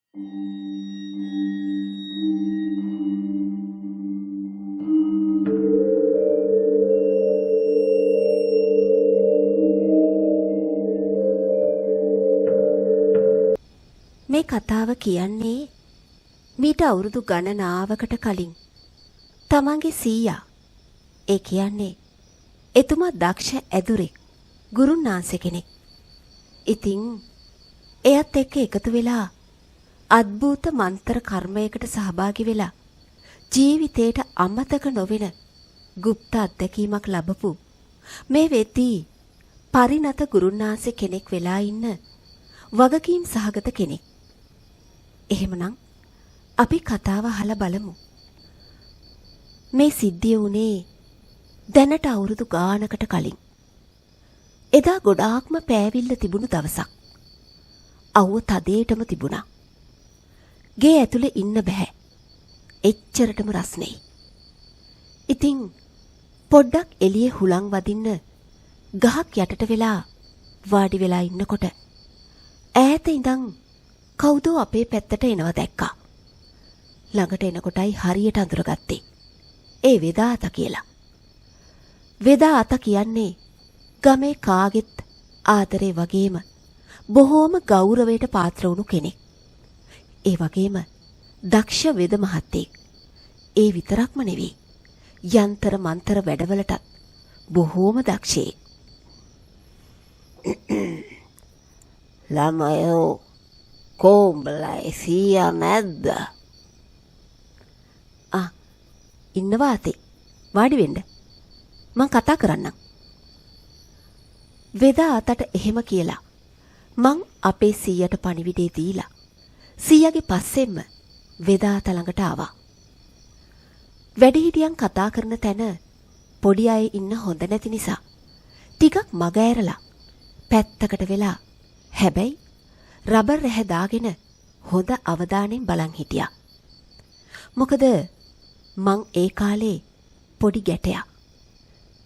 මේ කතාව කියන්නේ මීට අවුරුදු ගණනාවකට කලින් තමන්ගේ සීයා, ඒ කියන්නේ එතුමා දක්ෂ ඇදුරෙක්, ගුරුන්නාන්සේ කෙනෙක්. ඉතින් එයත් එක්ක එකතු වෙලා අද්භූත මන්ත්‍ර කර්මයකට සහභාගී වෙලා ජීවිතේට අමතක නොවෙන গুপ্ত අත්දැකීමක් ලැබපු මේ වෙද්දී පරිණත ගුරුන්නාන්සේ කෙනෙක් වෙලා ඉන්න වගකීම් සහගත කෙනෙක්. එහෙමනම් අපි කතාව අහලා බලමු. මේ සිද්ධිය වුණේ දැනට අවුරුදු ගානකට කලින්. එදා ගොඩාක්ම පෑවිල්ල තිබුණු දවසක්. අවුව තදේටම තිබුණා. ගේ ඇතුලේ ඉන්න බෑ. එච්චරටම රස්නෙයි. ඉතින් පොඩ්ඩක් එළියේ හුලං වදින්න ගහක් යටට වෙලා වාඩි වෙලා ඉන්නකොට ඈත ඉඳන් කවුදෝ අපේ පැත්තට එනවා දැක්කා. ළඟට එනකොටයි හරියට අඳුරගත්තේ. ඒ වෙදාත කියලා. වෙදාත කියන්නේ ගමේ කාගෙත් ආදරේ වගේම බොහෝම ගෞරවයට පාත්‍ර වුණු කෙනෙක්. ඒ වගේම දක්ෂ වෙද මහත්තයෙක්. ඒ විතරක්ම නෙවෙයි. යන්තර මන්තර වැඩවලටත් බොහෝම දක්ෂයෙක්. ළමයෝ කොඹලයි සීයා නැද්ද? ඉන්නවා අතේ. වාඩි වෙන්න. මං කතා කරන්නම්. වෙදා අතට එහෙම කියලා මං අපේ සීයට පණිවිඩේ දීලා සීයාගේ පස්සෙන්ම වෙදා අත ළඟට ආවා. වැඩිහිටියන් කතා කරන තැන පොඩි අය ඉන්න හොඳ නැති නිසා ටිකක් මග ඇරලා පැත්තකට වෙලා හැබැයි රබර් රැහැ දාගෙන හොඳ අවධානයෙන් බලන් හිටියා. මොකද මං ඒ කාලේ පොඩි ගැටයක්.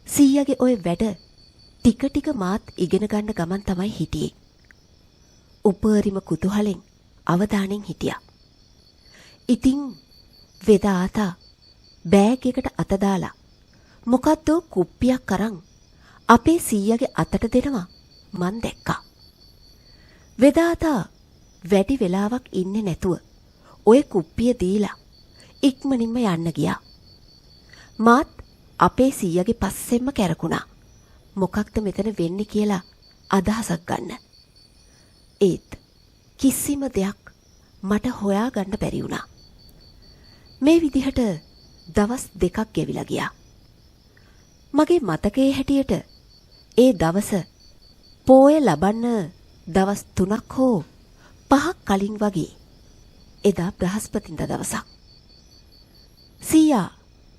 සීයාගේ ওই වැඩ ටික ටික මාත් ඉගෙන ගන්න ගමන් තමයි හිටියේ. උපරිම කුතුහලෙන් අවධානයෙන් හිටියා. ඉතින් වෙදාතා බෑග් එකට අත දාලා මොකද්දෝ කුප්පියක් අරන් අපේ සීයාගේ අතට දෙනවා මං දැක්කා. වෙදාතා වැඩි වෙලාවක් ඉන්නේ නැතුව ඔය කුප්පිය දීලා ඉක්මනින්ම යන්න ගියා. මාත් අපේ සීයාගේ පස්සෙන්ම කැරකුණා. මොකක්ද මෙතන වෙන්නේ කියලා අදහසක් ගන්න. ඒත් කිසිම දෙයක් මට හොයාගන්න බැරි වුණා. මේ විදිහට දවස් දෙකක් ගෙවිලා ගියා. මගේ මතකයේ හැටියට ඒ දවස පෝය ලබන්න දවස් 3ක් හෝ 5ක් කලින් වගේ. එදා බ්‍රහස්පතින්දා දවසක්. සීයා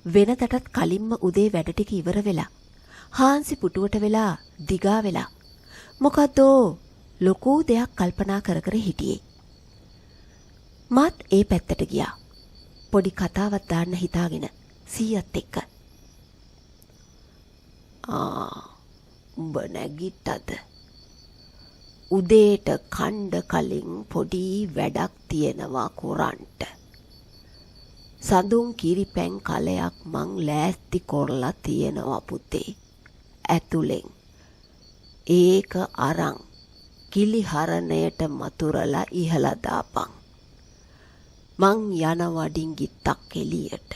වෙනතටත් කලින්ම උදේ වැඩ ටික ඉවර වෙලා හාන්සි පුටුවට වෙලා දිගා වෙලා මොකද්දෝ ලොකු දෙයක් කල්පනා කර කර හිටියේ. මාත් ඒ පැත්තට ගියා. පොඩි කතාවක් දාන්න හිතාගෙන සීයත් එක්ක. උඹ නැගිට්ටද? උදේට කණ්ඩ කලින් පොඩි වැඩක් තියෙනවා කොරන්ට. සඳුන් කිරිපැන් කලයක් මං ලෑස්ති කරලා තියෙනවා පුතේ. ඇතුලෙන් ඒක අරන් කිලිහරණයට මතුරලා ඉහලා දාපන්. මං යන වඩින්ගිත්තක් එළියට.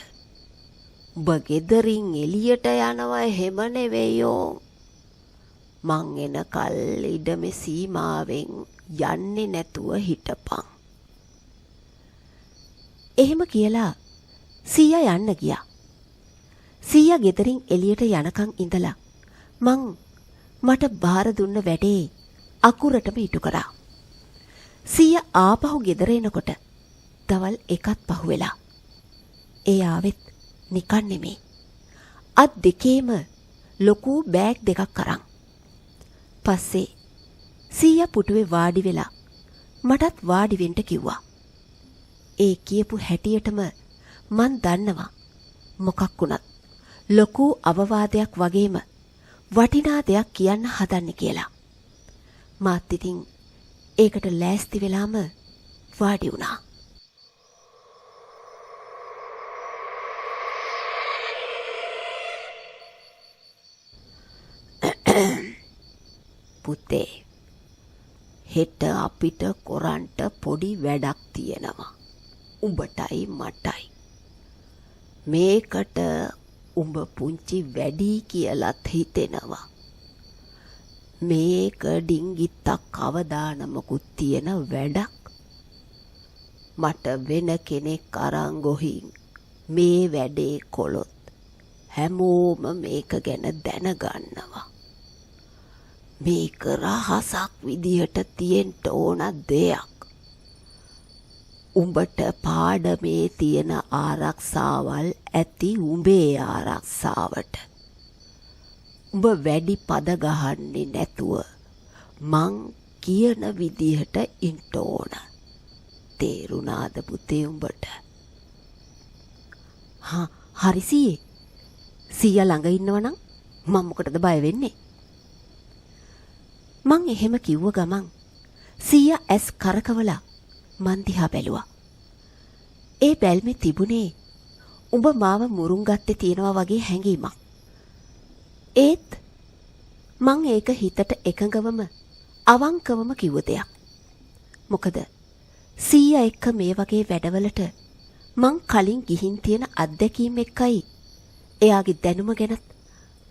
උඹ ගෙදරින් එළියට යනවා එහෙම නෙවෙයෝ. මං එනකල් ඉඩමේ සීමාවෙන් යන්නේ නැතුව හිටපන්. එහෙම කියලා සීයා යන්න ගියා. සීයා ගෙදරින් එළියට යනකම් ඉඳලා මට බාර දුන්න වැඩේ අකුරටම ඉටු කරා. සීයා ආපහු ගෙදර එනකොට දවල් 1ත් පහුවෙලා. ඒ ආවෙත් නිකන් නෙමේ. අත් දෙකේම ලොකු බෑග් දෙකක් අරන්. පස්සේ සීයා පුටුවේ වාඩි වෙලා මටත් වාඩි වෙන්න කිව්වා. ඒ කියපු හැටියටම මන් දන්නවා මොකක් වුණත් ලොකු අවවාදයක් වගේම වටිනා දෙයක් කියන්න හදන්නේ කියලා. මාත් ඉතින් ඒකට ලෑස්ති වෙලාම වාඩි වුණා. පුතේ, හෙට අපිට කොරන්ට පොඩි වැඩක් තියෙනවා. උඹටයි මටයි. මේකට උඹ පුංචි වැඩි කියලත් හිතෙනවා. මේක ඩිංගිත්තක් අවදානමකුත් තියෙන වැඩක්. මට වෙන කෙනෙක් අරන් ගොහින් මේ වැඩේ කොළොත් හැමෝම මේක ගැන දැනගන්නවා. මේක රහසක් විදිහට තියෙන්න ඕන දෙයක්. උඹට පාඩමේ තියෙන ආරක්ෂාවල් ඇති උඹේ ආරක්ෂාවට. උඹ වැඩි පද ගහන්නේ නැතුව මං කියන විදිහට ඉන්න ඕන. තේරුණාද පුතේ උඹට? හරි සීයේ. සීයා ළඟ ඉන්නවනම් මම මොකටද බය වෙන්නේ? මං එහෙම කිව්ව ගමන් සීයා ඇස් කරකවලා මන් දිහා බැලුවා. ඒ බැල්මේ තිබුණේ උඹ මාව මුරුන් ගත්තේ තියනවා වගේ හැඟීමක්. ඒත් මං ඒක හිතට එකඟවම අවංකවම කිව්ව දෙයක්. මොකද සීයා එක්ක මේ වගේ වැඩවලට මං කලින් ගිහින් තියෙන අත්දැකීම් එක්කයි එයාගේ දැනුම ගැනත්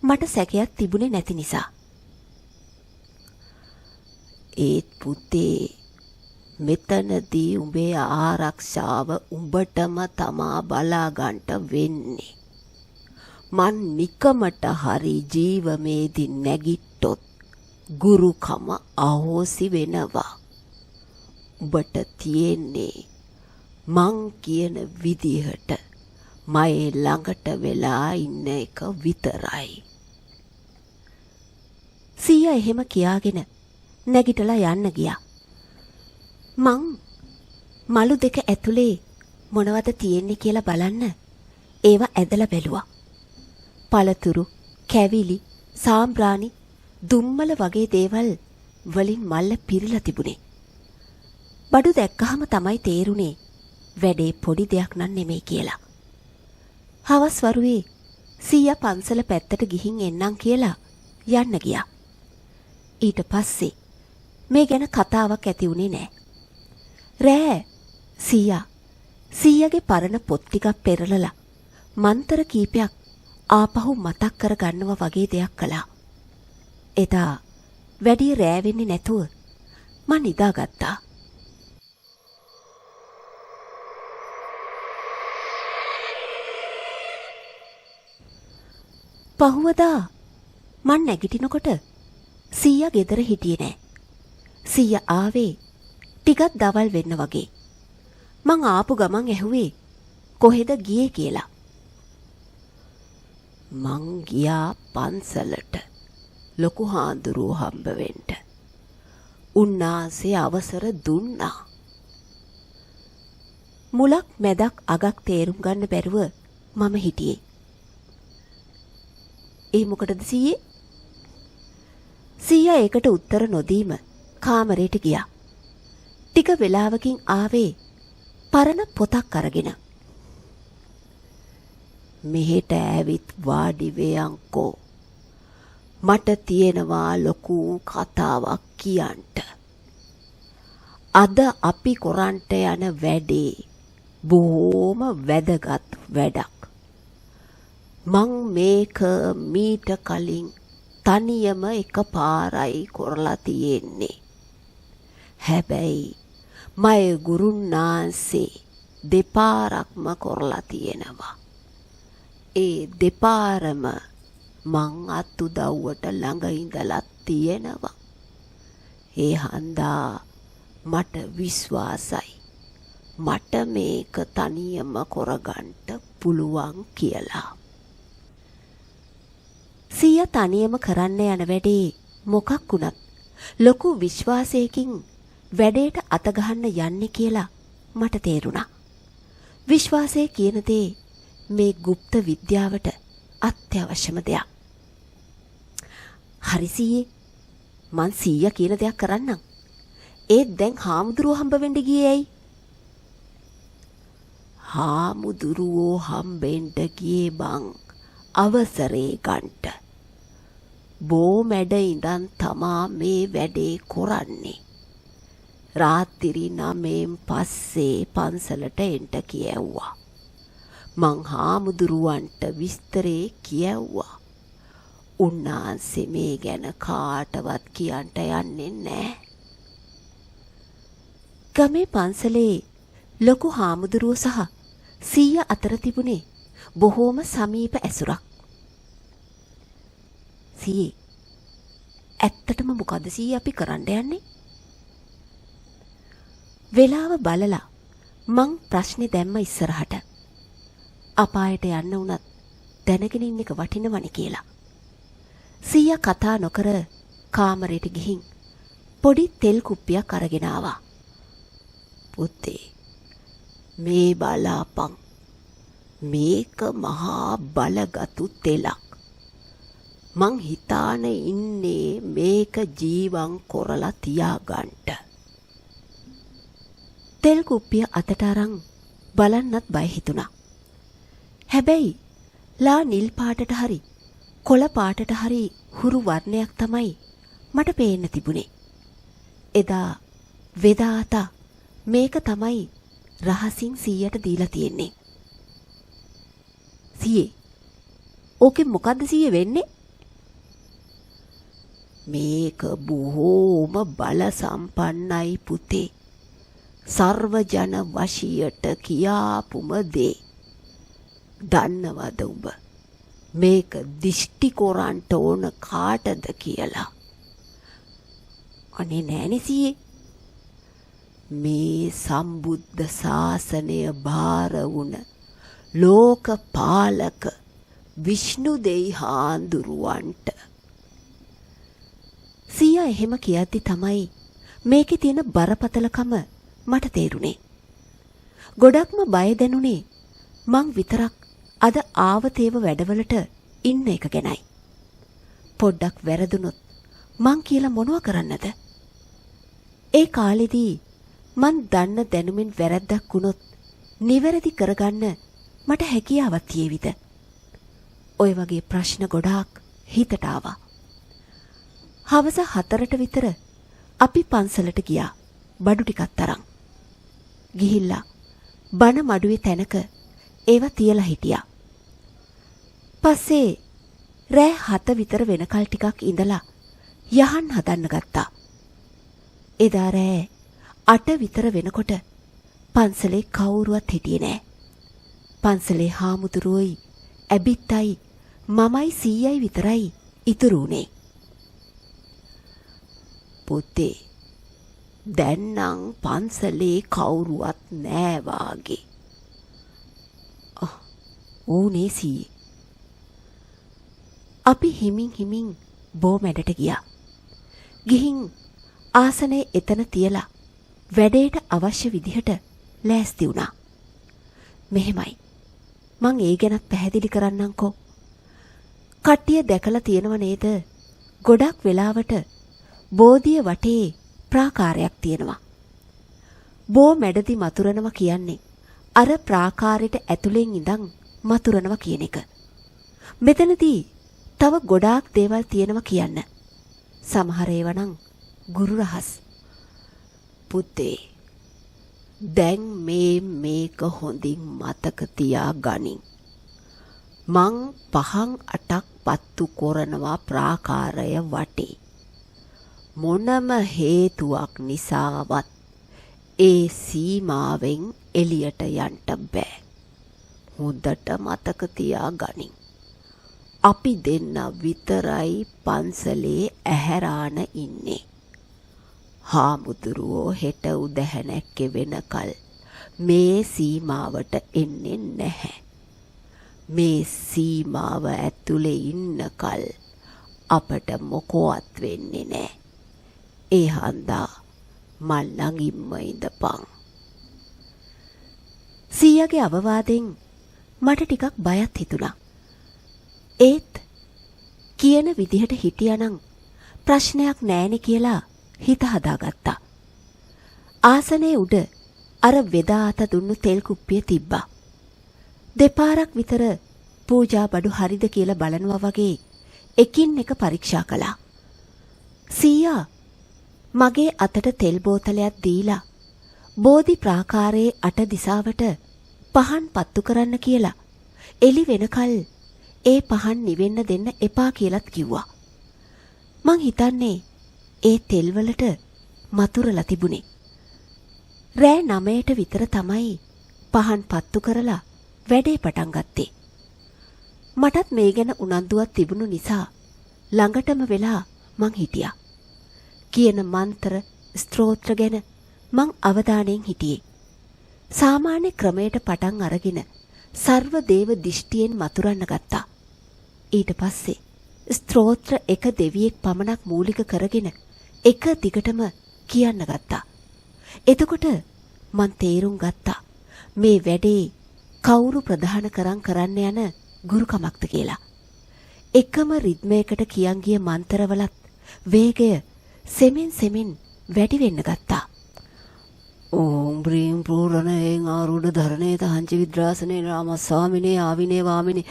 මට සැකයක් තිබුණේ නැති නිසා. ඒත් පුතේ, මෙතනදී උඹේ ආරක්ෂාව උඹටම තමා බලා ගන්නට වෙන්නේ. මන් නිකමට හරි ජීවමේදී නැගිට්ටොත් ගුරුකම අහෝසි වෙනවා. උඹට තියෙන්නේ මං කියන විදිහට මයේ ළඟට වෙලා ඉන්න එක විතරයි. සීයා එහෙම කියාගෙන නැගිටලා යන්න ගියා. මං මලු දෙක ඇතුලේ මොනවද තියෙන්නේ කියලා බලන්න ඒවා ඇදලා බැලුවා. පළතුරු, කැවිලි, සාම්බ්‍රාණි, දුම්මල වගේ දේවල් වලින් මල්ල පිරීලා තිබුණේ. බඩු දැක්කහම තමයි තේරුනේ වැඩේ පොඩි දෙයක් නන් නෙමෙයි කියලා. හවස් වරුවේ සීයා පන්සල පැත්තට ගිහින් එන්නම් කියලා යන්න ගියා. ඊට පස්සේ මේ ගැන කතාවක් ඇති වුණේ නෑ. රෑ සීයාගේ පරණ පොත් ටිකක් පෙරලලා මන්තර කීපයක් ආපහු මතක් කර ගන්නවා වගේ දෙයක් කළා. එදා වැඩි රෑ වෙන්නේ නැතුව මං නිදාගත්තා. පහුවදා මං නැගිටිනකොට සීයා ගෙදර හිටියේ නෑ. සීයා ආවේ ටිකක් දවල් වෙන්න වගේ. මං ආපු ගමන් ඇහුවේ කොහෙද ගියේ කියලා. මං ගියා පන්සලට ලොකු හාමුදුරුවෝ හම්බ වෙන්න. උන්නාසේ අවසර දුන්නා. මුලක් මැදක් අගක් තේරුම් ගන්න බැරුව මම හිටියේ. ඒ මොකටද සීයේ? සීයා ඒකට උත්තර නොදීම කාමරේට ගියා. ටික වෙලාවකින් ආවේ පරණ පොතක් අරගෙන. මෙහෙට ඇවිත් වාඩි වෙයන්කෝ. මට තියෙනවා ලොකු කතාවක් කියන්න. අද අපි කොරන්ට යන වැඩේ බොහොම වැදගත් වැඩක්. මං මේක මීට කලින් තනියම එකපාරයි කරලා තියෙන්නේ. හැබැයි මය ගුරුන්නාන්සේ දෙපාරක්ම කරලා තියෙනවා. ඒ දෙපාරම මං අත්උදව්වට ළඟ ඉඳලා තියෙනවා. ඒ හන්දා මට විශ්වාසයි මට මේක තනියම කරගන්න පුළුවන් කියලා. සීයා තනියම කරන්න යන වැඩේ මොකක් වුණත් ලොකු විශ්වාසයකින් වැඩේට අත ගහන්න යන්නේ කියලා මට තේරුණා. විශ්වාසය කියන දේ මේ গুপ্ত විද්‍යාවට අත්‍යවශ්‍යම දෙයක්. හරි සීයේ, මං සීයා කියන දෙයක් කරන්නම්. ඒත් දැන් හාමුදුරුවෝ හම්බ වෙන්න ගියේ ඇයි? හාමුදුරුවෝ හම්බෙන්ට ගියේ බං අවසරේ ගන්ට. බෝ මැඩ ඉඳන් තමා මේ වැඩේ කොරන්නේ. රාත්‍රී 9න් පස්සේ පන්සලට එන්ට කියැව්වා. මං හාමුදුරුවන්ට විස්තරේ කියැව්වා. උන්නාන්සේ මේ ගැන කාටවත් කියන්ට යන්නේ නෑ. ගමේ පන්සලේ ලොකු හාමුදුරුව සහ සීය අතර තිබුණේ බොහෝම සමීප ඇසුරක්. සීයේ ඇත්තටම මොකද සීය අපි කරන්න යන්නේ? වෙලාව බලලා මං ප්‍රශ්නේ දැම්ම ඉස්සරහට. අපායට යන්න උනත් දැනගෙන ඉන්න එක වටිනවනේ කියලා. සීයා කතා නොකර කාමරයට ගිහින් පොඩි තෙල් කුප්පියක් අරගෙන ආවා. පුතේ මේ බලාපන්. මේක මහා බලගතු තෙලක්. මං හිතාන ඉන්නේ මේක ජීවන් කොරලා තියාගන්ට. තෙල් කුප්පිය අතට අරන් බලන්නත් බය හිතුණා. හැබැයි ලා නිල් පාටට හරි කොළ පාටට හරි හුරු වර්ණයක් තමයි මට පේන්න තිබුණේ. එදා වෙදාතා මේක තමයි රහසින් සීයට දීලා තියෙන්නේ. සීයේ ඕකෙ මොකද්ද සීයේ වෙන්නේ? මේක බොහෝම බල සම්පන්නයි පුතේ. සර්වජන වශියට කියාපුම දේ. දන්නවද උඹ මේක දිෂ්ටි කොරන්ට ඕන කාටද කියලා? අනේ නෑනේ සීයේ. මේ සම්බුද්ධ ශාසනය භාර වුණ ලෝකපාලක විෂ්ණු දෙයි හාමුදුරුවන්ට. සීයා එහෙම කියද්දි තමයි මේකේ තියෙන බරපතලකම මට තේරුනේ. ගොඩක්ම බය දැනුනේ මං විතරක් අද ආවතේව වැඩවලට ඉන්න එක ගැනයි. පොඩ්ඩක් වැරදුනොත් මං කියලා මොනවා කරන්නද? ඒ කාලෙදී මං දන්න දැනුමින් වැරද්දක් වුණොත් නිවැරදි කරගන්න මට හැකියාවක් තියේවිද? ඔය වගේ ප්‍රශ්න ගොඩාක් හිතට ආවා. හවස 4ට විතර අපි පන්සලට ගියා බඩු ටිකක් අරන්. ගිහිල්ලා බණ මඩුවේ තැනක ඒවා තියලා හිටියා. පස්සේ රෑ 7 විතර වෙනකල් ටිකක් ඉඳලා යහන් හදන්න ගත්තා. එදා රෑ 8 විතර වෙනකොට පන්සලේ කවුරුවත් හිටියේ නෑ. පන්සලේ හාමුදුරුවෝයි ඇබිත්තයි මමයි සීයයි විතරයි ඉතුරු වුණේ. පුතේ දැන් නම් පන්සලේ කවුරුවත් නෑ වාගේ. ඕනේ සීයේ. අපි හිමින් බෝ මැඩට ගියා. ගිහින් ආසනේ එතන තියලා වැඩේට අවශ්‍ය විදිහට ලෑස්ති වුණා. මෙහෙමයි. මං ඒ ගැනත් පැහැදිලි කරන්නම්කෝ. කට්ටිය දැකලා තියෙනව නේද? ගොඩක් වෙලාවට බෝධිය වටේ ප්‍රාකාරයක් තියෙනවා. බෝ මැඩදි මතුරනවා කියන්නේ අර ප්‍රාකාරයට ඇතුලෙන් ඉඳන් මතුරනවා කියන එක. මෙතනදී තව ගොඩාක් දේවල් තියෙනවා කියන්න. සමහර ඒවා නම් ගුරු රහස්. පුතේ දැන් මේක හොඳින් මතක තියා ගනින්. මං 5-8ක් පත්තු කරනවා ප්‍රාකාරය වටේ. මොනම හේතුවක් නිසාවත් ඒ සීමාවෙන් එළියට යන්න බෑ. හොඳට මතක තියා ගනින්. අපි දෙන්න විතරයි පන්සලේ ඇහැරාන ඉන්නේ. හාමුදුරුවෝ හෙට උදැහැනැක්කේ වෙනකල් මේ සීමාවට එන්නේ නැහැ. මේ සීමාව ඇතුලේ ඉන්නකල් අපට මොකවත් වෙන්නේ නැහැ. ඒ හන්දා මල් ළඟින්ම ඉඳපන්. සීයාගේ අවවාදෙන් මට ටිකක් බයත් හිතුණා. ඒත් කියන විදිහට හිටියානම් ප්‍රශ්නයක් නෑනේ කියලා හිත හදාගත්තා. ආසනයේ උඩ අර වෙදා අත දුන්නු තෙල් කුප්පිය තිබ්බා. දෙපාරක් විතර පූජා බඩු හරිද කියලා බලනවා වගේ එකින් එක පරීක්ෂා කළා. සීයා මගේ අතට තෙල් බෝතලයක් දීලා බෝධි ප්‍රාකාරයේ අට දිසාවට පහන් පත්තු කරන්න කියලා එලි වෙනකල් ඒ පහන් නිවෙන්න දෙන්න එපා කියලත් කිව්වා. මං හිතන්නේ ඒ තෙල්වලට මතුරලා තිබුණේ. රෑ 9ට විතර තමයි පහන් පත්තු කරලා වැඩේ පටන් ගත්තේ. මටත් මේ ගැන උනන්දුවක් තිබුණු නිසා ළඟටම වෙලා මං හිටියා. කියන මන්ත්‍ර ස්තෝත්‍ර ගැන මං අවධානයෙන් හිටියේ. සාමාන්‍ය ක්‍රමයට පටන් අරගෙන සර්ව දේව දිෂ්ටියෙන් මතුරන්න ගත්තා. ඊට පස්සේ ස්තෝත්‍ර එක දෙවියෙක් පමණක් මූලික කරගෙන එක දිගටම කියන්න ගත්තා. එතකොට මං තේරුම් ගත්තා මේ වැඩේ කවුරු ප්‍රධාන කරන්න යන ගුරුකමක්ද කියලා. එකම රිද්මයකට කියන් ගිය මන්තරවලත් වේගය සෙමින් වැඩි වෙන්න ගත්තා. ඕම් බ්‍රීම් පූර්ණයෙන් ආරූඪ ධරණේ තහංච විද්‍රාසනේ රාමස්වාමිනේ ආවිනේ වාමිනේ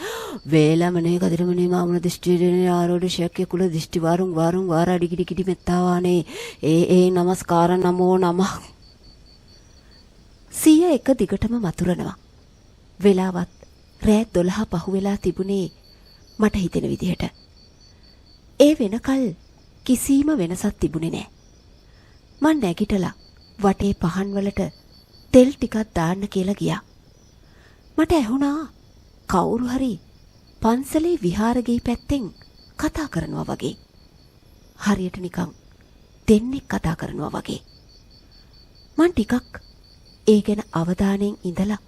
වේලමනේ කදිරමනේ මාමුන දිෂ්ටිරේ ආරෝಢ ශක්‍ය කුල දිෂ්ටි වරුං වාර අඩිගිඩි කිඩි මෙත්තාවානේ ඒ නමස්කාර නමෝ නමः. සිය එක දිගටම මතුරනවා. වෙලාවත් රෑ 12 පහු වෙලා තිබුණේ මට හිතෙන විදිහට. ඒ වෙනකල් කිසිම වෙනසක් තිබුණේ නැහැ. මං නැගිටලා වටේ පහන් වලට තෙල් ටිකක් දාන්න කියලා ගියා. මට ඇහුණා කවුරු හරි පන්සලේ විහාරගේ පැත්තෙන් කතා කරනවා වගේ. හරියට නිකන් දෙන්නෙක් කතා කරනවා වගේ. මං ටිකක් ඒ ගැන අවධානයෙන් ඉඳලා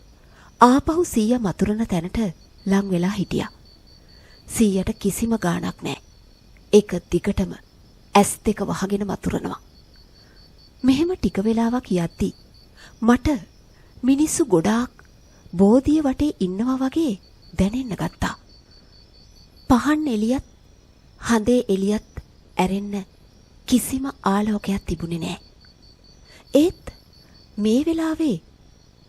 ආපහු සීයා මතුරන තැනට ලං වෙලා හිටියා. සීයට කිසිම ගාණක් නැහැ. ඒක දිගටම ඇස් දෙක වහගෙන මතුරනවා. මෙහෙම ටික වෙලාවක් යද්දි මට මිනිස්සු ගොඩාක් බෝධිය වටේ ඉන්නවා වගේ දැනෙන්න ගත්තා. පහන් එළියත් හඳේ එළියත් ඇරෙන්න කිසිම ආලෝකයක් තිබුණේ නැහැ. ඒත් මේ වෙලාවේ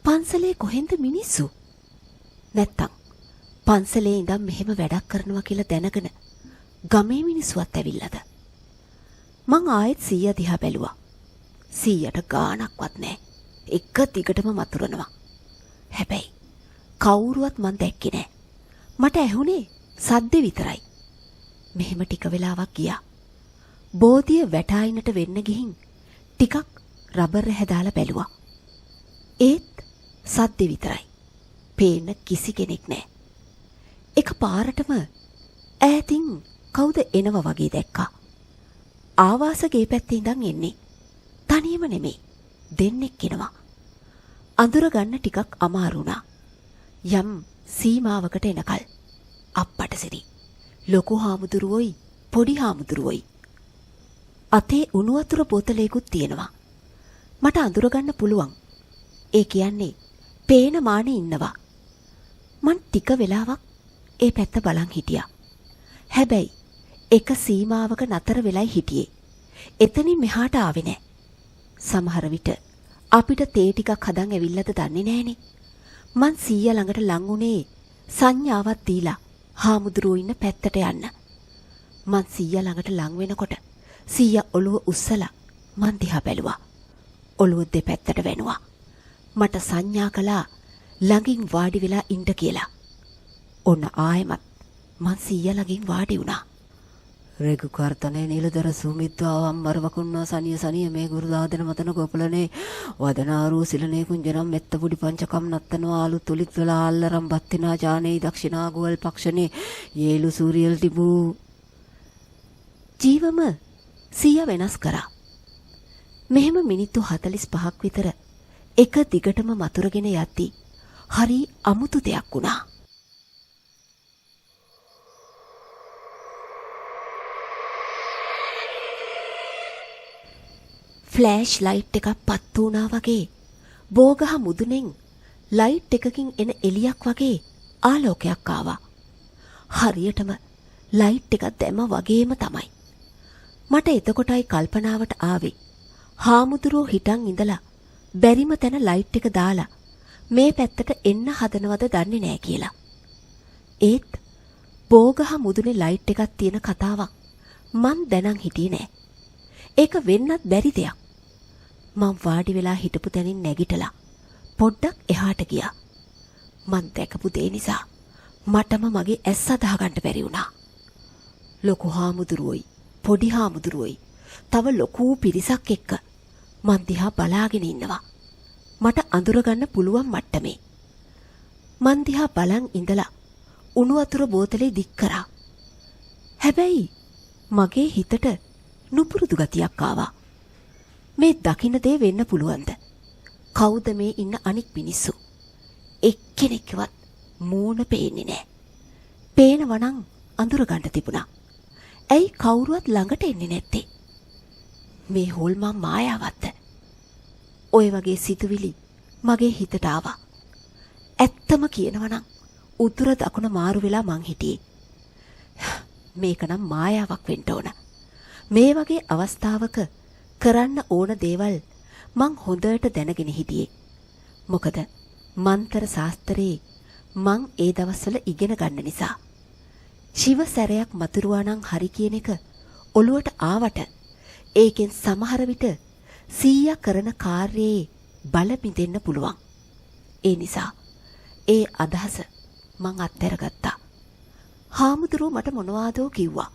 පන්සලේ කොහෙන්ද මිනිස්සු? නැත්තම් පන්සලේ ඉඳන් මෙහෙම වැඩක් කරනවා කියලා දැනගෙන ගමේ මිනිස්සුවත් ඇවිල්ලාද? මං ආයෙත් සීයා දිහා බැලුවා. සීයට ගාණක්වත් නැහැ. එක දිගටම මතුරනවා. හැබැයි කවුරුවත් මං දැක්කේ නැහැ. මට ඇහුනේ සද්ද විතරයි. මෙහෙම ටික වෙලාවක් ගියා. බෝධිය වැටායිනට වෙන්න ගිහින් ටිකක් රබර් රැහැ දාලා බැලුවා. ඒත් සද්ද විතරයි. පේන්න කිසි කෙනෙක් නැහැ. එක පාරටම ඈතින් කවුද එනවා වගේ දැක්කා. ආවාසගේ පැත්තේ ඉඳන් එන්නේ. තනියම නෙමෙයි. දෙන්නෙක් එනවා. අඳුර ගන්න ටිකක් අමාරු වුණා. යම් සීමාවකට එනකල් අප්පට සිරි. ලොකු හාමුදුරුවෝයි පොඩි හාමුදුරුවෝයි. අතේ උණු වතුර බෝතලයකුත් තියෙනවා. මට අඳුර ගන්න පුළුවන්. ඒ කියන්නේ පේන මානේ ඉන්නවා. මං ටික වෙලාවක් ඒ පැත්ත බලන් හිටියා. හැබැයි එක සීමාවක නතර වෙලයි හිටියේ. එතනින් මෙහාට ආවේ නැහැ. සමහර විට අපිට තේ ටිකක් හදන් ඇවිල්ලාද දන්නේ නැහනේ. මං සීයා ළඟට ලං උනේ සංඥාවක් දීලා හාමුදුරුවෝ ඉන්න පැත්තට යන්න. මං සීයා ළඟට ලං වෙනකොට සීයා ඔළුව උස්සලා මං දිහා බැලුවා. ඔළුව දෙපැත්තට වෙනුවා. මට සංඥා කළා ළඟින් වාඩි වෙලා ඉන්න කියලා. ඔන්න ආයෙමත් මං සීයා ළඟින් වාඩි වුණා. රේගු කාර්තනේ නිලදර සුමිත්වාවම් මරවකුන්නා සනිය සනිය මේ ගුරුදාදන මතන ගොපලනේ වදනාරූ සිලනේ කුංජනම් මෙත්ත පුඩි පංචකම් නත්තනවා ආලු තුලිත් වල ආල්ලරම් බත්තිනා ජානේ දක්ෂිනා ගෝල් පක්ෂනේ යේලු සූරියල් තිබු ජීවම සිය වෙනස් කරා. මෙහෙම මිනිත්තු 45ක් විතර එක දිගටම මතුරගෙන යද්දි හරි අමුතු දෙයක් වුණා. ෆ්ලෑෂ් ලයිට් එකක් පත්තු වුණා වගේ බෝගහ මුදුනෙන් ලයිට් එකකින් එන එළියක් වගේ ආලෝකයක් ආවා. හරියටම ලයිට් එකක් දැම්ම වගේම තමයි. මට එතකොටයි කල්පනාවට ආවේ හාමුදුරුවෝ හිටන් ඉඳලා බැරිම තැන ලයිට් එක දාලා මේ පැත්තට එන්න හදනවද දන්නේ නෑ කියලා. ඒත් බෝගහ මුදුනේ ලයිට් එකක් තියෙන කතාවක් මං දැනන් හිටියේ නෑ. ඒක වෙන්නත් බැරි දෙයක්. මං වාඩි වෙලා හිටපු තැනින් නැගිටලා පොඩ්ඩක් එහාට ගියා. මං දැකපු දේ නිසා මටම මගේ ඇස් අදහගන්න බැරි වුණා. ලොකු හාමුදුරුවෝයි පොඩි හාමුදුරුවෝයි තව ලොකු පිරිසක් එක්ක මං දිහා බලාගෙන ඉන්නවා. මට අඳුරගන්න පුළුවන් මට්ටමේ. මං දිහා බලන් ඉඳලා උණු වතුර බෝතලේ දික් කරා. හැබැයි මගේ හිතට නුපුරුදු ගතියක් ආවා. මේ දකින්න දේ වෙන්න පුළුවන්ද? කවුද මේ ඉන්න අනික් මිනිස්සු? එක්කෙනෙක්වත් මූණ පේන්නේ නැහැ. පේනවනම් අඳුර ගන්න තිබුණා. ඇයි කවුරුවත් ළඟට එන්නේ නැත්තේ? මේ හොල්මන් මායාවත්ද? ඔය වගේ සිතුවිලි මගේ හිතට ආවා. ඇත්තම කියනවනම් උතුර දකුණ මාරු වෙලා මං හිටියේ. මේක නම් මායාවක් වෙන්න ඕන. මේ වගේ අවස්ථාවක කරන්න ඕන දේවල් මං හොඳට දැනගෙන හිටියේ. මොකද මන්තර ශාස්ත්‍රයේ මං ඒ දවස්වල ඉගෙන ගන්න නිසා. ශිව සැරයක් මතුරුවා නම් හරි කියන එක ඔළුවට ආවට ඒකෙන් සමහර විට 100 කරන කාර්යයේ බල බිඳෙන්න පුළුවන්. ඒ නිසා ඒ අදහස මං අත්හැරගත්තා. හාමුදුරුවෝ මට මොනවාදෝ කිව්වා.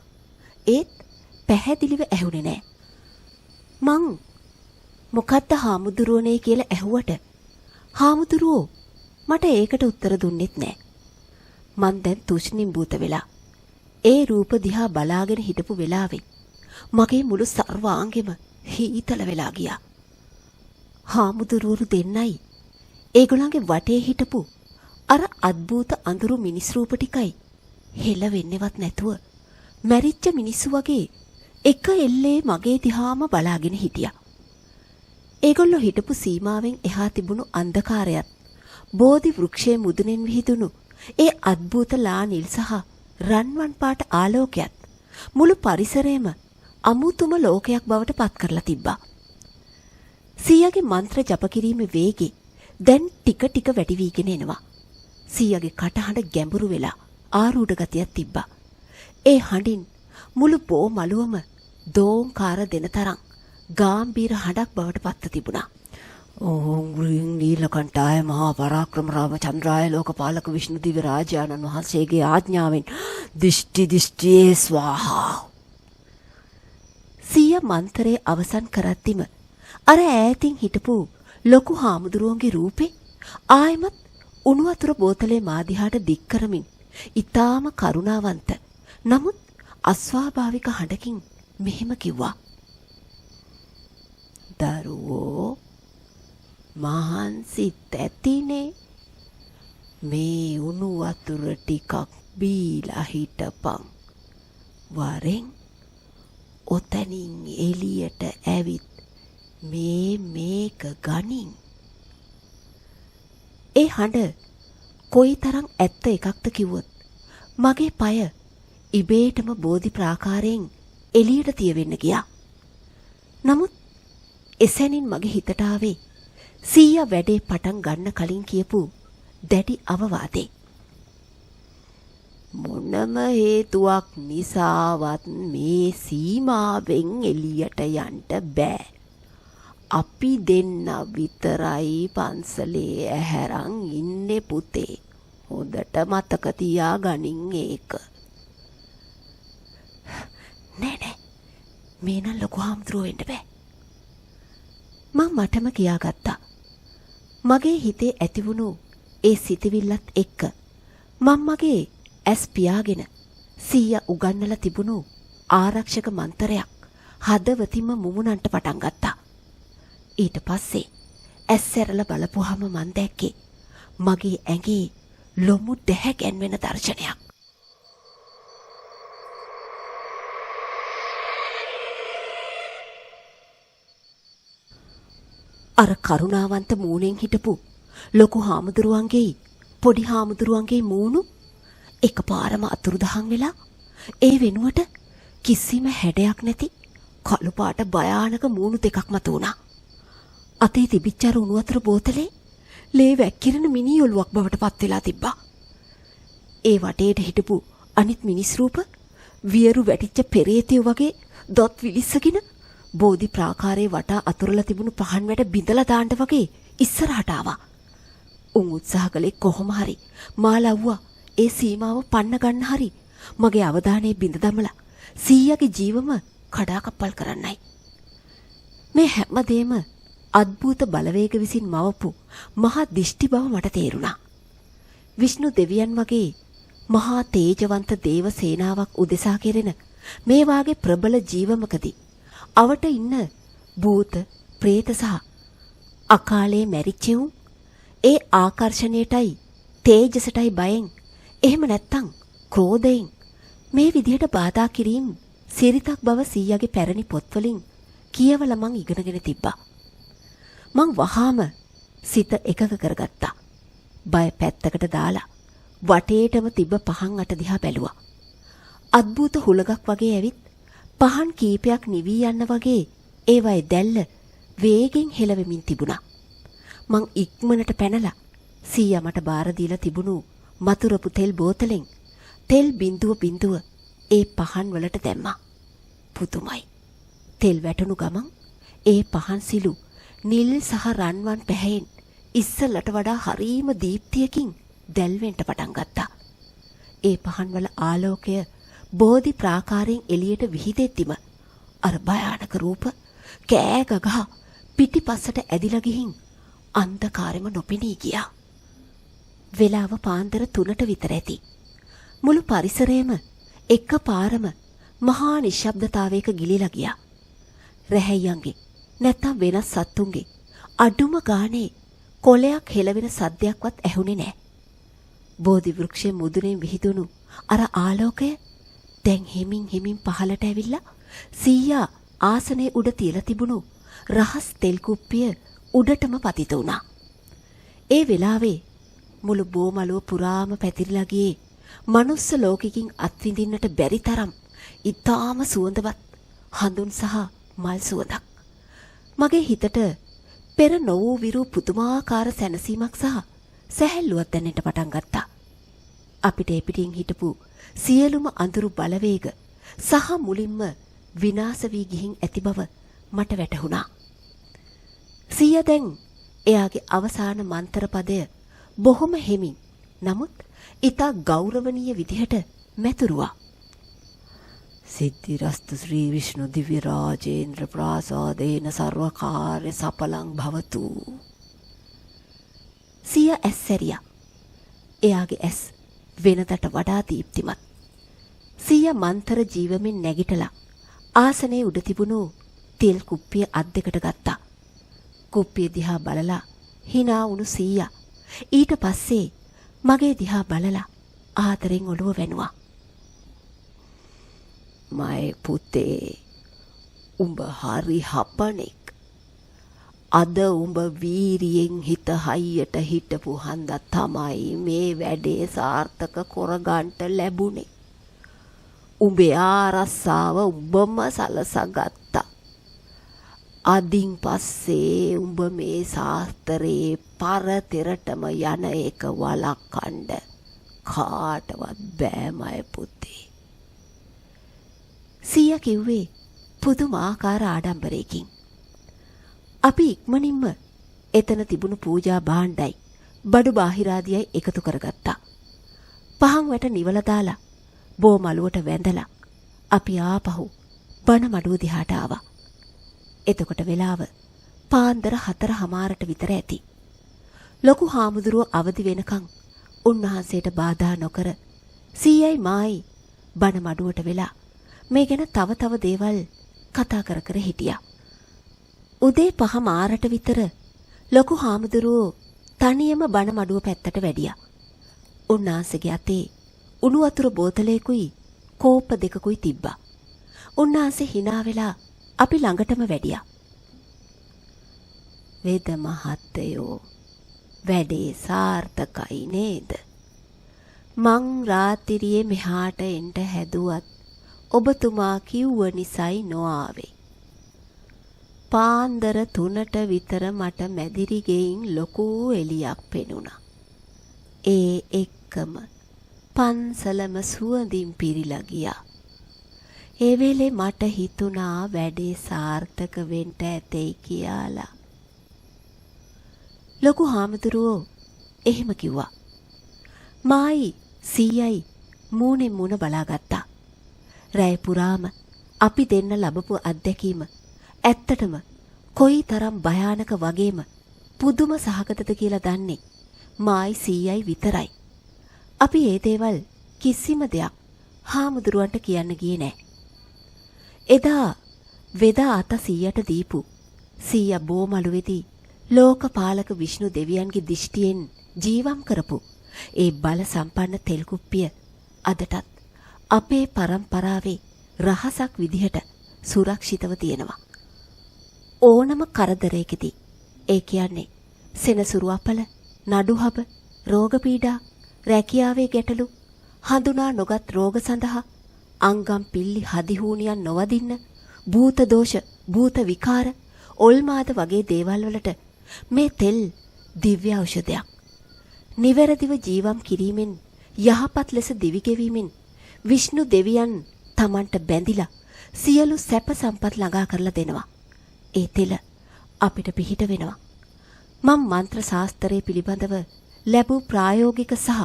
ඒත් පැහැදිලිව ඇහුනේ නෑ. මං මොකද්ද හාමුදුරුවනේ කියලා ඇහුවට හාමුදුරුවෝ මට ඒකට උත්තර දුන්නෙත් නෑ. මං දැන් තුෂ්ණිම්බූත වෙලා ඒ රූප දිහා බලාගෙන හිටපු වෙලාවෙ මගේ මුළු සර්වාංගෙම හීතල වෙලා ගියා. හාමුදුරුවරු දෙන්නයි ඒගොල්ලන්ගේ වටේ හිටපු අර අద్භූත අඳුරු මිනිස් රූප ටිකයි හෙල වෙන්නේවත් නැතුව මැරිච්ච මිනිස්සු වගේ එක එල්ලේ මගේ දිහාම බලාගෙන හිටියා. ඒගොල්ලෝ හිටපු සීමාවෙන් එහා තිබුණු අන්ධකාරයත් බෝධි වෘක්ෂයේ මුදුනෙන් විහිදුණු ඒ අద్භූත ලා නිල් සහ රන්වන් පාට ආලෝකයත් මුළු පරිසරයම අමුතුම ලෝකයක් බවට පත් කරලා තිබ්බා. සීයාගේ මන්ත්‍ර ජප කිරීමේ වේගෙ දැන් ටික ටික වැඩි වීගෙන එනවා. සීයාගේ කටහඬ ගැඹුරු වෙලා ආරූඪ ගතියක් තිබ්බා. ඒ හඬින් මුළු බෝ මළුවම දෝංකාර දෙන තරම් ගාම්භීර හඬක් බවට පත්ව තිබුණා. ඕම් ග්‍රීන් නීලකණ්ඨාය මහා පරාක්‍රම රාමචන්ද්‍රාය ලෝකපාලක විෂ්ණු දිව්‍ය රාජානන් වහන්සේගේ ආඥාවෙන් දිෂ්ටි ස්වාහා. සිය මන්තරේ අවසන් කරද්දිම අර ඈතින් හිටපු ලොකු හාමුදුරුවන්ගේ රූපේ ආයමත් උණු වතුර බෝතලේ මා දිහාට දික් කරමින් ඊටාම කරුණාවන්ත නමුත් අස්වාභාවික හඬකින් මෙහෙම කිව්වා. දරුවෝ මහන්සිත් ඇතිනේ. මේ උණු වතුර ටිකක් බීලා හිටපන්. වරෙන් ඔතනින් එළියට ඇවිත් මේක ගනින්. ඒ හඬ කොයිතරම් ඇත්ත එකක්ද කිව්වොත් මගේ পায় ඉබේටම බෝධි ප්‍රාකාරයෙන් එළියට තියවෙන්න ගියා. නමුත් එසැනින් මගේ හිතට ආවේ සීයා වැඩේ පටන් ගන්න කලින් කියපු දැඩි අවවාදේ. මොනම හේතුවක් නිසාවත් මේ සීමාවෙන් එළියට යන්න බෑ. අපි දෙන්න විතරයි පන්සලේ ඇහැරන් ඉන්නේ පුතේ. හොඳට මතක තියාගනින් ඒක. නෑ මේ නම් ලොකු හාමුදුරුවෝ වෙන්න බෑ. මම මටම කියාගත්තා. මගේ හිතේ ඇතිවුණු ඒ සිතවිල්ලත් එක්ක මම මගේ ඇස් පියාගෙන සීයා උගන්නලා තිබුණු ආරක්ෂක මන්තරයක් හදවතින්ම මුමුණන්ට පටන් ගත්තා. ඊට පස්සේ ඇස් ඇරලා බලපුවාම මන් දැක්කේ මගේ ඇඟේ ලොමු දැහැ ගැන්වෙන දර්ශනයක්. අර කරුණාවන්ත මූණෙන් හිටපු ලොකු හාමුදුරුවන්ගේ පොඩි හාමුදුරුවන්ගේ මූණු එකපාරම අතුරුදහන් වෙලා ඒ වෙනුවට කිසිම හැඩයක් නැති කළු පාට භයානක මූණු දෙකක් මතුවුණා. අතේ තිබිච්ච උණු වතුර බෝතලේ ලේ වැක්කිරෙන මිනි ඔලුවක් බවට පත් වෙලා තිබ්බා. ඒ වටේට හිටපු අනිත් මිනිස් රූප වියරු වැටිච්ච පෙරේතයෝ වගේ දොත් විලිස්සගෙන බෝධි ප්‍රාකාරයේ වටා අතුරලා තිබුණු පහන් වැට බිඳලා දාන්න වගේ ඉස්සරහට ආවා. උන් උත්සාහ කළේ කොහොම හරි මා ලව්වා ඒ සීමාව පන්න ගන්න හරි මගේ අවධානය බිඳ දමලා සීයාගේ ජීවම කඩාකප්පල් කරන්නයි. මේ හැමදේම අද්භූත බලවේග විසින් මවපු මහා දිෂ්ටි බව මට තේරුණා. විෂ්ණු දෙවියන් වගේ මහා තේජවන්ත දේව සේනාවක් උදෙසා කෙරෙන මේ වාගේ ප්‍රබල ජීවමකදී අවට ඉන්න භූත, പ്രേත සහ අකාලේ මැරිච්ච උන් ඒ ආකර්ෂණයටයි තේජසටයි බයෙන් එහෙම නැත්තම් ක්‍රෝධයෙන් මේ විදිහට බාධා කිරීම සිරිතක් බව සීයාගේ පැරණි පොත්වලින් කියවලා මං ඉගෙනගෙන තිබ්බා. මං වහාම සිත එකක කරගත්තා. බය පැත්තකට දාලා වටේටම තිබ්බ පහන් අට දිහා බැලුවා. අද්භූත හුලගක් වගේ ඇවිත් පහන් කීපයක් නිවී යන්න වගේ ඒවයි දැල්ල වේගෙන් හෙලවෙමින් තිබුණා. මං ඉක්මනට පැනලා සීයා මට බාර දීලා තිබුණු මතුරපු තෙල් බෝතලෙන් තෙල් බිඳුව ඒ පහන් වලට දැම්මා. පුදුමයි. තෙල් වැටුණු ගමන් ඒ පහන් සිලු නිල් සහ රන්වන් පැහැයෙන් ඉස්සලට වඩා හරීම දීප්තියකින් දැල්වෙන්න පටන් ගත්තා. ඒ පහන් වල ආලෝකය බෝධි ප්‍රාකාරයෙන් එළියට විහිදෙද්දිම අර භයානක රූප කෑ ගගහ පිටිපස්සට ඇදිලා ගිහින් අන්ධකාරෙම නොපෙනී ගියා. වෙලාව පාන්දර 3ට විතර ඇති. මුළු පරිසරයම එකපාරම මහා නිශ්ශබ්දතාවයක ගිලිලා ගියා. රැහැයියන්ගේ නැත්තම් වෙනස් සත්තුන්ගේ අඩුම ගානේ කොලයක් හෙලවෙන සද්දයක්වත් ඇහුනේ නැහැ. බෝධි වෘක්ෂයේ මුදුනේ විහිදුණු අර ආලෝකය දැන් හිමින් පහළට ඇවිල්ලා සීයා ආසනයේ උඩ තියලා තිබුණු රහස් තෙල් කුප්පිය උඩටම පතිත වුණා. ඒ වෙලාවේ මුළු බෝමලුව පුරාම පැතිරිලා ගියේ මනුස්ස ලෝකෙකින් අත්විඳින්නට බැරි තරම් ඊටාම සුවඳවත් හඳුන් සහ මල් සුවඳක්. මගේ හිතට පෙර නොවූ විරු පුදුමාකාර සැනසීමක් සහ සැහැල්ලුවක් දැනෙන්න පටන් ගත්තා. අපිට එපිටින් හිටපු සියලුම අඳුරු බලවේග සහ මුලින්ම විනාශ වී ගිහින් ඇති බව මට වැටහුණා. සීයා දැන් එයාගේ අවසාන මන්ත්‍ර පදය බොහොම හෙමින් නමුත් ඊට ගෞරවනීය විදිහට මැතුරුවා. සිද්ධිරස්තු ශ්‍රී විෂ්ණු දිව්‍ය රාජේන්ද්‍ර ප්‍රාසාදේන සර්වකාර්ය සඵලං භවතු. සීයා ඇස්සරියා. එයාගේ ඇස් වෙනදට වඩා දීප්තිමත්. සීයා මන්තර ජීවමින් නැගිටලා ආසනයේ උඩ තිබුණු තෙල් කුප්පිය අත් දෙකට ගත්තා. කුප්පිය දිහා බලලා hina වුණු සීයා ඊට පස්සේ මගේ දිහා බලලා ආදරෙන් ඔළුව වැනුවා. මයි පුතේ උඹ හරි හපනෙක්. අද උඹ වීරියෙන් හිත හයියට හිටපු හන්දා තමයි මේ වැඩේ සාර්ථක කරගන්න ලැබුණේ. උඹේ ආරස්සාව උඹම සලසගත්තා. අදින් පස්සේ උඹ මේ ශාස්ත්‍රයේ පරතරටම යන එක වළක්වන්න කාටවත් බෑ මයි පුතේ. සීයා කිව්වේ පුදුමාකාර ආඩම්බරයකින්. අපි ඉක්මනින්ම එතන තිබුණු පූජා භාණ්ඩයි බඩු බාහිරාදියයි එකතු කරගත්තා. පහන් වැට නිවලා දාලා බෝමලුවට වැඳලා අපි ආපහු බණ මඩුව දිහාට ආවා. එතකොට වෙලාව පාන්දර 4:00ට විතර ඇති. ලොකු හාමුදුරුව අවදි වෙනකන් උන්වහන්සේට බාධා නොකර සීයයි මායි බණ මඩුවට වෙලා මේ ගැන තව දේවල් කතා කර හිටියා. උදේ 5:00ට විතර ලොකු හාමුදුරුවෝ තනියම බණ මඩුව පැත්තට වැඩියා. උන්වහන්සේගේ අතේ උණු වතුර බෝතලයකුයි කෝප්ප දෙකකුයි තිබ්බා. උන්වහන්සේ hina වෙලා අපි ළඟටම වැඩියා. වේද මහත්තයෝ වැඩේ සාර්ථකයි නේද? මං රාත්‍රියේ මෙහාට එන්න හැදුවත් ඔබතුමා කිව්ව නිසයි නොආවේ. පාන්දර 3ට විතර මට මැදිරි ගෙයින් ලොකු එළියක් පෙනුණා. ඒ එක්කම පන්සලම සුවඳින් පිරීලා ගියා. ඒ වෙලේ මට හිතුණා වැඩේ සාර්ථක වෙන්න ඇතේ කියලා. ලොකු හාමුදුරුවෝ එහෙම කිව්වා. මායි සීයයි මූණෙන් මූණ බලාගත්තා. රැය පුරාම අපි දෙන්න ලැබපු අත්දැකීම ඇත්තටම කොයිතරම් භයානක වගේම පුදුම සහගතද කියලා දන්නේ මායි සීයයි විතරයි. අපි ඒ දේවල් කිසිම දෙයක් හාමුදුරුවන්ට කියන්න ගියේ නෑ. එදා වෙදා අත සීයට දීපු සීයා බෝමළුවේදී ලෝකපාලක විෂ්ණු දෙවියන්ගේ දිෂ්ටියෙන් ජීවම් කරපු ඒ බල සම්පන්න තෙල් කුප්පිය අදටත් අපේ පරම්පරාවේ රහසක් විදිහට සුරක්ෂිතව තියෙනවා. ඕනම කරදරයකදී ඒ කියන්නේ සෙනසුරු අපල, නඩුහබ, රෝග පීඩා, රැකියාවේ ගැටලු, හඳුනා නොගත් රෝග සඳහා අංගම් පිල්ලි හදිහූනියන් නොවදින්න, භූත දෝෂ, භූත විකාර, ඔල්මාද වගේ දේවල් වලට මේ තෙල් දිව්‍ය ඖෂධයක්. නිවැරදිව ජීවම් කිරීමෙන් යහපත් ලෙස දිවි ගෙවීමෙන් විෂ්ණු දෙවියන් Tamanට බැඳිලා සියලු සැප සම්පත් ළඟා කරලා දෙනවා. ඒ තෙල අපිට පිහිට වෙනවා. මම මන්ත්‍ර ශාස්ත්‍රයේ පිළිබඳව ලැබූ ප්‍රායෝගික සහ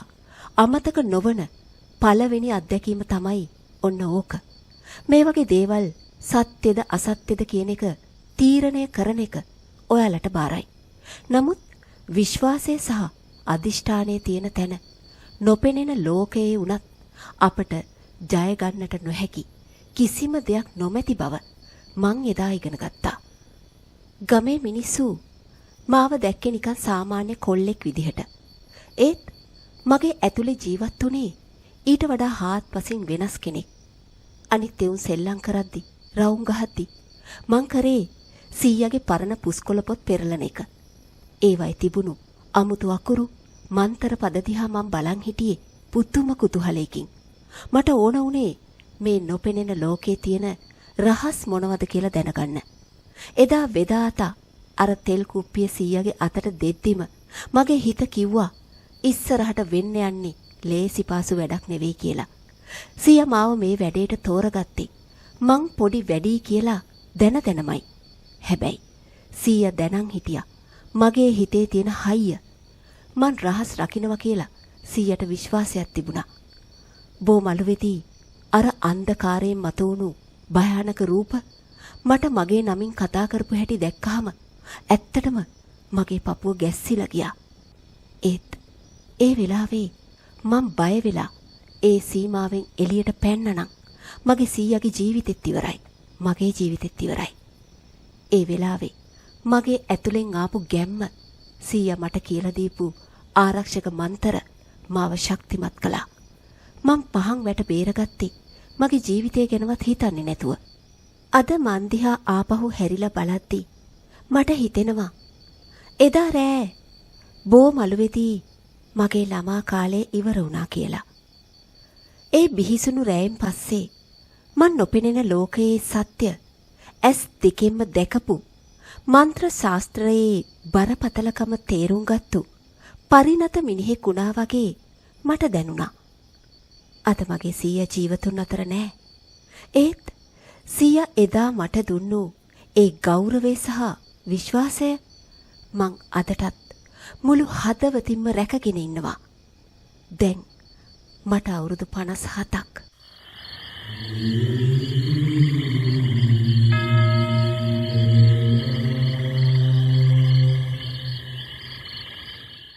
අමතක නොවන පළවෙනි අත්දැකීම තමයි ඔන්න ඕක. මේ වගේ දේවල් සත්‍යද අසත්‍යද කියන එක තීරණය කරන එක ඔයාලට බාරයි. නමුත් විශ්වාසය සහ අදිෂ්ඨානයේ තියෙන තැන නොපෙනෙන ලෝකයේ උනත් අපට ජය ගන්නට නොහැකි කිසිම දෙයක් නොමැති බව මං එදා ඉගෙන ගත්තා. ගමේ මිනිස්සු මාව දැක්කේ නිකන් සාමාන්‍ය කොල්ලෙක් විදිහට. ඒත් මගේ ඇතුලේ ජීවත් වුණේ ඊට වඩා හාත්පසින් වෙනස් කෙනෙක්. අනිත් එවුන් සෙල්ලම් කරද්දි, රවුම් ගහද්දි මං කරේ සීයාගේ පරණ පුස්කොළ පොත් පෙරලන එක. ඒවයි තිබුණු අමුතු අකුරු, මන්තර පද දිහා මං බලන් හිටියේ පුදුම කුතුහලයකින්. මට ඕන වුණේ මේ නොපෙනෙන ලෝකේ තියෙන රහස් මොනවද කියලා දැනගන්න. එදා වෙදාතා අර තෙල් කුප්පිය සීයාගේ අතට දෙද්දිම මගේ හිත කිව්වා ඉස්සරහට වෙන්න යන්නේ ලේසි පාසු වැඩක් නෙවෙයි කියලා. සීයා මාව මේ වැඩේට තෝරගත්තේ මං පොඩි වැඩි කියලා දැනමයි. හැබැයි සීයා දැනන් හිටියා මගේ හිතේ තියෙන හයිය මං රහස් රකින්නවා කියලා සීයට විශ්වාසයක් තිබුණා. බෝමළුවේදී අර අන්ධකාරයෙන් මතුවුණු භයානක රූප මට මගේ නමින් කතා කරපු හැටි දැක්කහම ඇත්තටම මගේ පපුව ගැස්සිලා ගියා. ඒත් ඒ වෙලාවේ මං බය වෙලා ඒ සීමාවෙන් එළියට පැන්නනම් මගේ සීයාගේ ජීවිතෙත් ඉවරයි. මගේ ජීවිතෙත් ඉවරයි. ඒ වෙලාවේ මගේ ඇතුලෙන් ආපු ගැම්ම සීයා මට කියලා දීපු ආරක්ෂක මන්තර මාව ශක්තිමත් කළා. මං පහන් වැට බේරගත්තේ මගේ ජීවිතය ගැනවත් හිතන්නේ නැතුව. අද මන් දිහා ආපහු හැරිලා බලද්දී මට හිතෙනවා එදා රෑ බෝමළුවේදී මගේ ළමා කාලේ ඉවර වුණා කියලා. ඒ බිහිසුණු රැයෙන් පස්සේ මන් නොපෙනෙන ලෝකයේ සත්‍ය ඇස් දෙකෙන්ම දැකපු මන්ත්‍ර ශාස්ත්‍රයේ බරපතලකම තේරුම් ගත්තු පරිණත මිනිහෙක් වුණා වගේ මට දැනුණා. අද මගේ සීයා ජීවතුන් අතර නෑ. ඒත් සීයා එදා මට දුන්නු ඒ ගෞරවය සහ විශ්වාසය මං අදටත් මුළු හදවතින්ම රැකගෙන ඉන්නවා. දැන් මට අවුරුදු 57ක්.